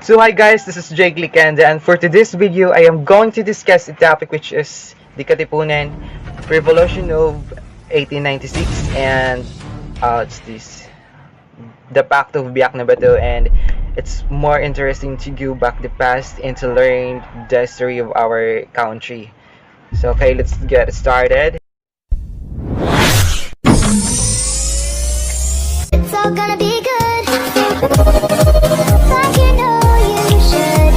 So hi guys, this is Jake Licanda, and for today's video, I am going to discuss a topic which is the Katipunan Revolution of 1896 and it's the Pact of Biak-Na-Bato, and it's more interesting to go back the past and to learn the history of our country. So okay, let's get started. It's all gonna be good. Like you know you should.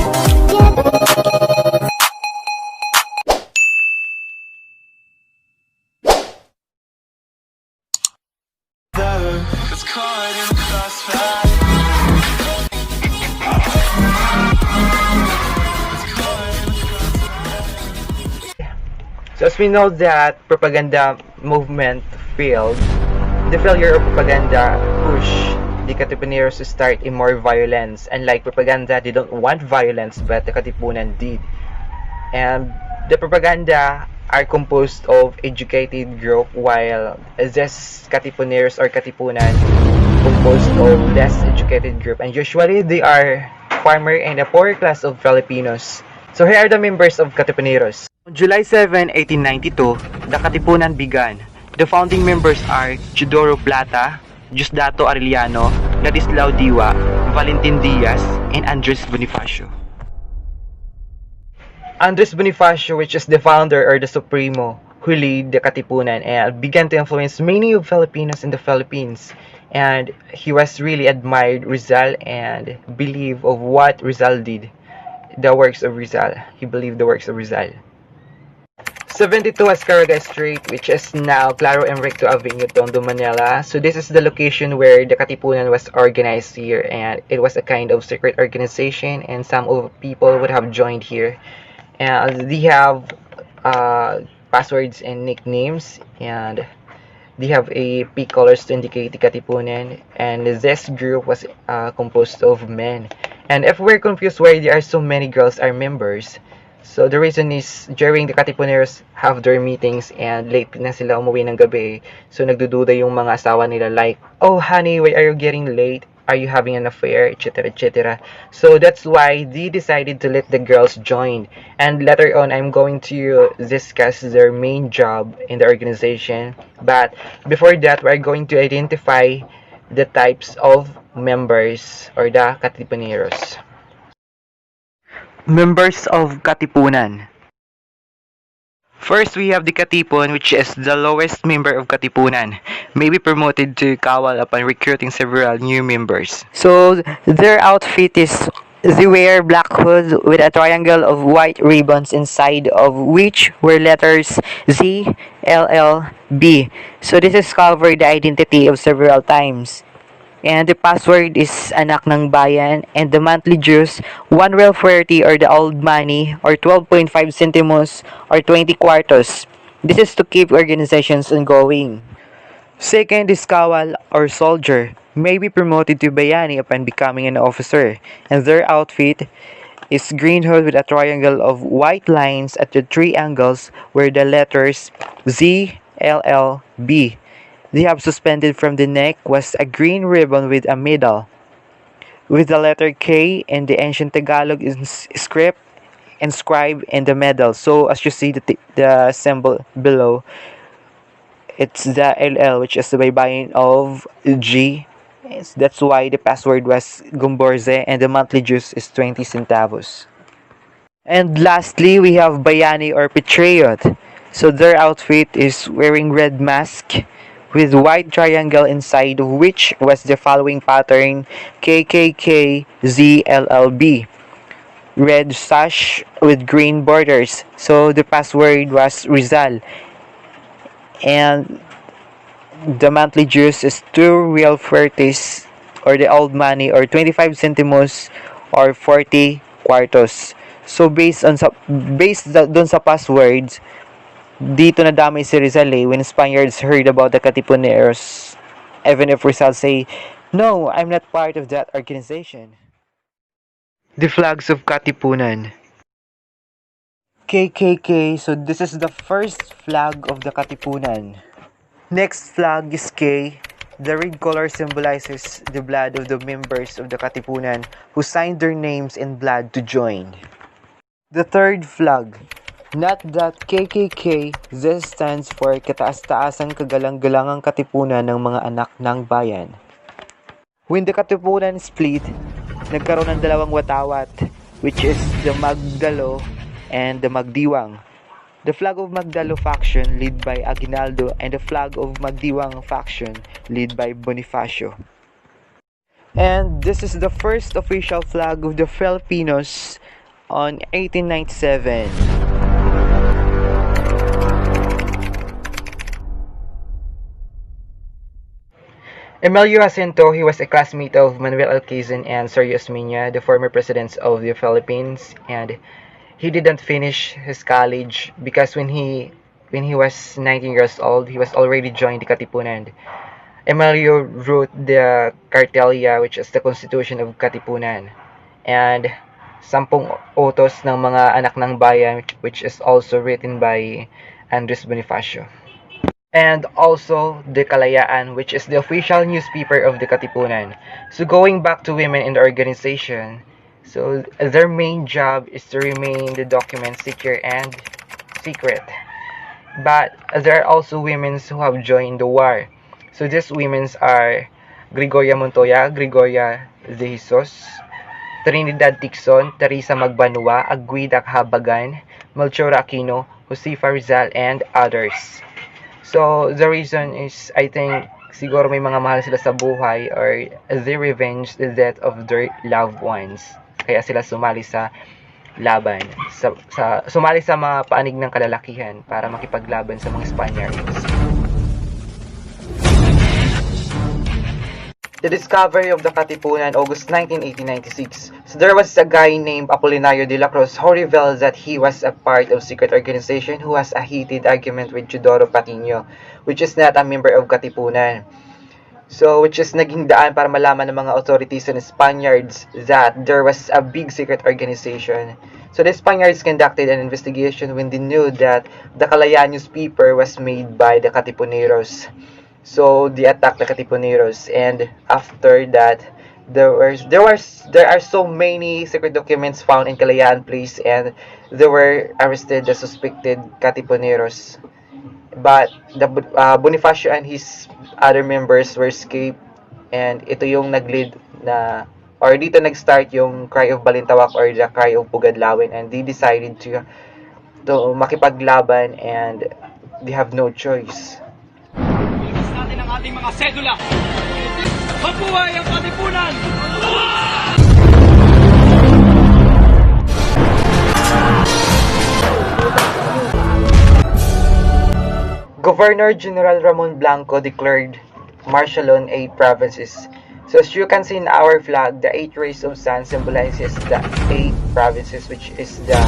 It's caught in the crossfire. So as we know that propaganda movement failed, the failure of propaganda pushed the Katipuneros to start in more violence. Unlike propaganda, they don't want violence, but the Katipunan did. And the propaganda are composed of educated group, while this Katipuneros or Katipunan composed of less educated group. And usually they are farmer and a poor class of Filipinos. So here are the members of Katipuneros. On July 7, 1892, the Katipunan began. The founding members are Chidoro Plata, Diosdado Arellano, Ladislao Diwa, Valentin Diaz, and Andres Bonifacio. Andres Bonifacio, which is the founder or the supremo who lead the Katipunan and began to influence many of Filipinos in the Philippines. And he was really admired Rizal and believed of what Rizal did, the works of Rizal. He believed the works of Rizal. 72 Ascaraga Street, which is now Claro Enrico Avenue, Tondo, Manila. So this is the location where the Katipunan was organized here, and it was a kind of secret organization, and some of people would have joined here. And they have passwords and nicknames, and they have a P colors to indicate the Katipunan, and this group was composed of men. And if we're confused why there are so many girls are members, so the reason is during the Katipuneros have their meetings and late na sila umuwi ng gabi. So nagdududa yung mga asawa nila like, "Oh honey, why are you getting late? Are you having an affair?" etc. etc. So that's why they decided to let the girls join. And later on, I'm going to discuss their main job in the organization. But before that, we're going to identify the types of members or the Katipuneros. Members of Katipunan. First, we have the Katipon, which is the lowest member of Katipunan, may be promoted to Kawal upon recruiting several new members. So, their outfit is they wear black hood with a triangle of white ribbons inside of which were letters Z, L, L, B. So, this is covered the identity of several times. And the password is anak ng bayan, and the monthly dues 1 real 40 or the old money or 12.5 centimos or 20 cuartos. This is to keep organizations ongoing. Second is kawal or soldier, may be promoted to bayani upon becoming an officer, and their outfit is green hood with a triangle of white lines at the three angles where the letters Z, L, L, B. They have suspended from the neck was a green ribbon with a medal, with the letter K and the ancient Tagalog script inscribed in the medal. So as you see the symbol below, it's the LL, which is the baybayin of G. Yes, that's why the password was Gumborze and the monthly dues is 20 centavos. And lastly, we have Bayani or Patriot. So their outfit is wearing red mask with white triangle inside of which was the following pattern KKKZLLB. Red sash with green borders. So the password was Rizal. And the monthly dues is 2 real 40s or the old money or 25 centimos or 40 cuartos. So based dun sa passwords, dito nadamay si Rizal when Spaniards heard about the Katipuneros, even if Rizal say, "No, I'm not part of that organization." The flags of Katipunan. KKK, so this is the first flag of the Katipunan. Next flag is K. the red color symbolizes the blood of the members of the Katipunan who signed their names in blood to join. The third flag, not that KKK, this stands for Kataas-Taasan Kagalang-galangang Katipunan ng mga anak ng bayan. When the Katipunan split, nagkaroon ng dalawang watawat, which is the Magdalo and the Magdiwang. The flag of Magdalo faction led by Aguinaldo and the flag of Magdiwang faction led by Bonifacio. And this is the first official flag of the Filipinos on 1897. Emilio Jacinto, he was a classmate of Manuel Alcazar and Sergio Osmeña, the former presidents of the Philippines, and he didn't finish his college because when he was 19 years old, he was already joined the Katipunan. Emilio wrote the Cartelia, which is the Constitution of Katipunan, and Sampung Utos ng mga anak ng bayan, which is also written by Andres Bonifacio. And also the Kalayaan, which is the official newspaper of the Katipunan. So going back to women in the organization, so their main job is to remain the document secure and secret. But there are also women who have joined the war. So these women are Gregoria Montoya, Gregoria de Jesus, Trinidad Tixon, Teresa Magbanua, Aguida Habagan, Melchora Aquino, Josefa Rizal, and others. So the reason is, I think, siguro may mga mahal sila sa buhay or they revenge the death of their loved ones. Kaya sila sumali sa laban, sumali sa mga paanig ng kalalakihan para makipaglaban sa mga Spaniards. The discovery of the Katipunan, August 19, 1896. So there was a guy named Apolinario de la Cruz who revealed that he was a part of secret organization who has a heated argument with Teodoro Patiño, which is not a member of Katipunan. So, which is naging daan para malaman ng mga authorities and Spaniards that there was a big secret organization. So, the Spaniards conducted an investigation when they knew that the Kalayaan newspaper was made by the Katipuneros. So, they attacked the Katipuneros, and after that, there are so many secret documents found in Kalayaan Place, and they were arrested the suspected Katipuneros. But the Bonifacio and his other members were escaped, and ito yung nag-lead na, or dito nag-start yung Cry of Balintawak or the Cry of Pugadlawin, and they decided to makipaglaban, and they have no choice. Ilis natin ang ating mga sedula. Mabuhay ang Katipunan! Governor General Ramon Blanco declared martial law in 8 provinces. So as you can see in our flag, the 8 rays of sun symbolizes the 8 provinces, which is the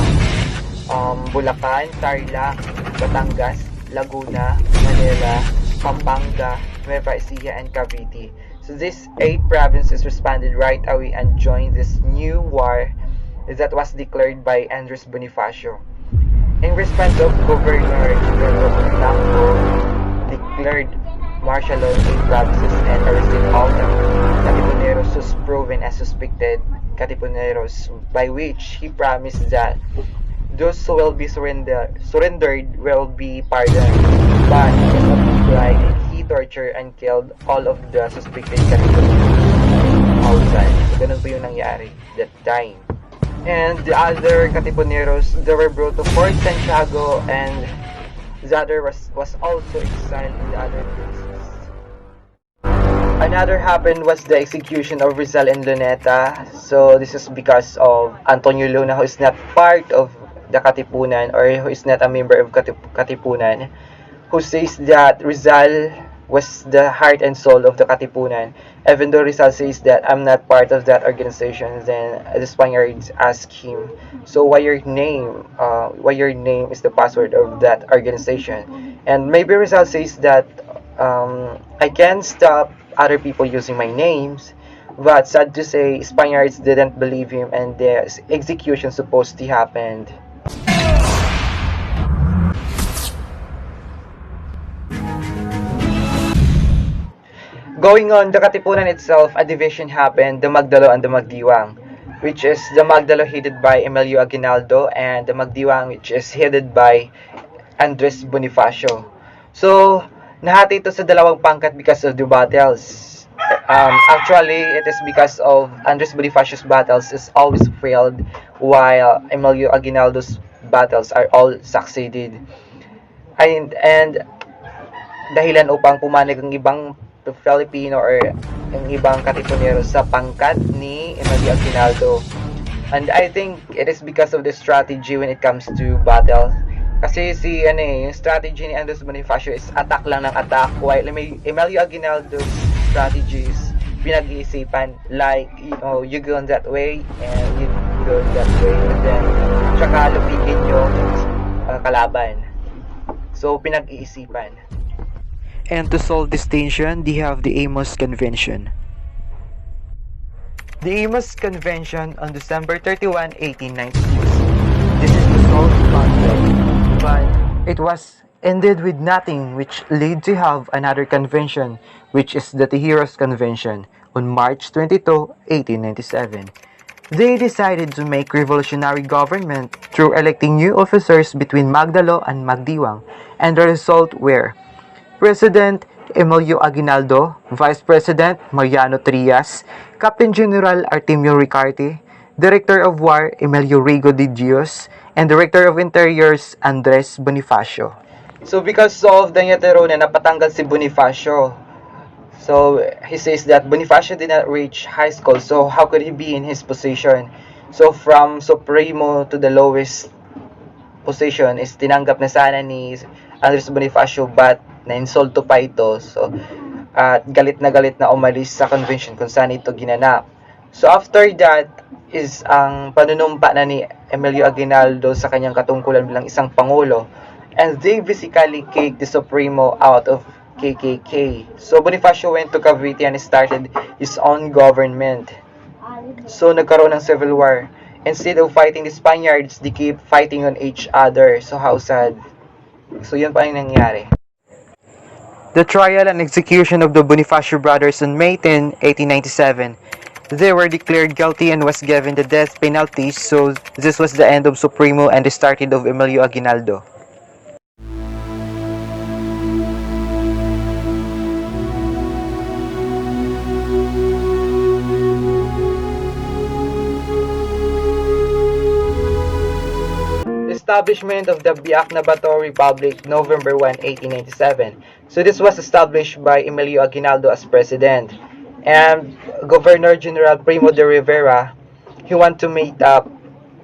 Bulacan, Tarlac, Batangas, Laguna, Manila, Pampanga, Nueva Ecija, and Cavite. So these 8 provinces responded right away and joined this new war that was declared by Andres Bonifacio. In response of Governor General Blanco declared martial law in 8 provinces and arrested all the Katipuneros who's proven as suspected Katipuneros, by which he promised that those who will be surrendered will be pardoned. But because of his pride, he tortured and killed all of the suspected Katipuneros outside. So ganun po yung nangyari that time. And the other Katipuneros, they were brought to Fort Santiago, and the other was also exiled in the other places. Another happened was the execution of Rizal and Luneta. So this is because of Antonio Luna, who is not part of the Katipunan, or who is not a member of Katipunan, who says that Rizal was the heart and soul of the Katipunan. Even though Rizal says that I'm not part of that organization, then the Spaniards ask him, so why your name is the password of that organization? And maybe Rizal says that I can't stop other people using my names, but sad to say, Spaniards didn't believe him, and the execution supposed to happen. going on the Katipunan itself, a division happened, the Magdalo and the Magdiwang, which is the Magdalo headed by Emilio Aguinaldo and the Magdiwang which is headed by Andres Bonifacio. So, nahati ito sa dalawang pangkat because of the battles. Actually, it is because of Andres Bonifacio's battles is always failed while Emilio Aguinaldo's battles are all succeeded. And dahilan upang pumanig ang ibang Filipino or ang ibang Katipunero sa pangkat ni Emilio Aguinaldo. And I think it is because of the strategy when it comes to battle. Kasi yung strategy ni Andres Bonifacio is attack lang ng attack, while Emilio Aguinaldo's strategies pinag-iisipan, like, you go on that way and you go on that way, and then tsaka lupitin yung kalaban. So, pinag-iisipan. And to solve this tension, they have the Amos Convention. The Amos Convention on December 31, 1896. This is to solve the conflict, but it was ended with nothing, which led to have another convention, which is the Tejeros Convention on March 22, 1897. They decided to make revolutionary government through electing new officers between Magdalo and Magdiwang, and the result were President Emilio Aguinaldo, Vice President Mariano Trias, Captain General Artemio Ricarte, Director of War Emilio Rigo de Dios, and Director of Interiors Andres Bonifacio. So because of the Nyatero na napatanggal si Bonifacio, so he says that Bonifacio did not reach high school, so how could he be in his position? So from Supremo to the lowest position is tinanggap na sana ni Andres Bonifacio, but na-insulto pa ito. So, galit na umalis sa convention kung saan ito ginanap. So, after that is ang panunumpa na ni Emilio Aguinaldo sa kanyang katungkulan bilang isang pangulo. And they basically kicked the Supremo out of KKK. So, Bonifacio went to Cavite and started his own government. So, nagkaroon ng civil war. Instead of fighting the Spaniards, they keep fighting on each other. So, how sad. So, yun pa yung nangyari. The trial and execution of the Bonifacio brothers on May 10, 1897. They were declared guilty and was given the death penalty, so this was the end of Supremo and the start of Emilio Aguinaldo. Establishment of the Biak-Na-Bato Republic, November 1, 1897. So this was established by Emilio Aguinaldo as president. And Governor General Primo de Rivera, he want to meet up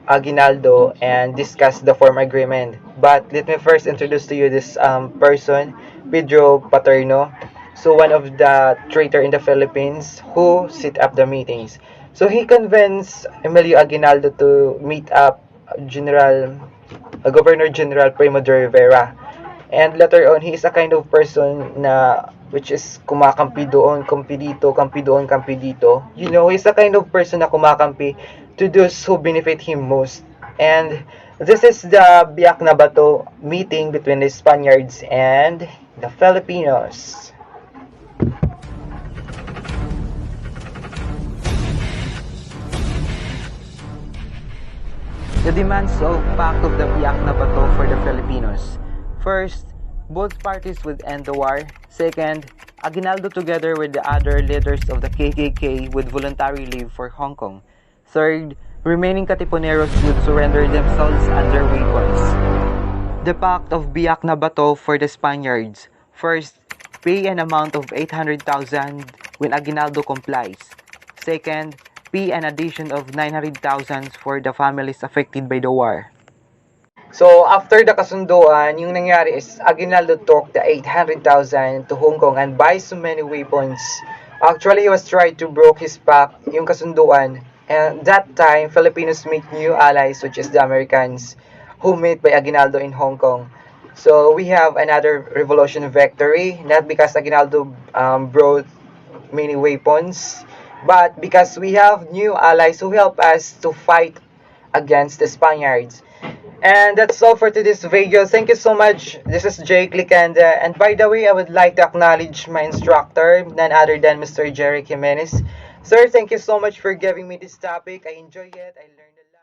Aguinaldo and discuss the form agreement. But let me first introduce to you this person, Pedro Paterno. So one of the traitor in the Philippines who set up the meetings. So he convinced Emilio Aguinaldo to meet up Governor General Primo de Rivera. And later on, he is a kind of person na which is kumakampi doon, kampi dito, kampi doon, kampi dito. You know, he's a kind of person na kumakampi to those who benefit him most. And this is the Biak-Na-Bato meeting between the Spaniards and the Filipinos. The demands of PACT of the Biak-Na-Bato for the Filipinos. First, both parties would end the war. Second, Aguinaldo together with the other leaders of the KKK would voluntarily leave for Hong Kong. Third, remaining Katipuneros would surrender themselves and their weapons. The PACT of Biak-Na-Bato for the Spaniards. First, pay an amount of 800,000 when Aguinaldo complies. Second, pay an addition of 900,000 for the families affected by the war. So, after the kasunduan, yung nangyari is Aguinaldo took the 800,000 to Hong Kong and buy so many weapons. Actually, he was trying to break his pact, yung kasunduan. And that time, Filipinos make new allies, which is the Americans, who met by Aguinaldo in Hong Kong. So, we have another revolution victory, not because Aguinaldo brought many weapons, but because we have new allies who help us to fight against the Spaniards. And that's all for today's video. Thank you so much. This is Jake Licanda. And by the way, I would like to acknowledge my instructor, none other than Mr. Jerry Jimenez. Sir, thank you so much for giving me this topic. I enjoy it. I learned a lot.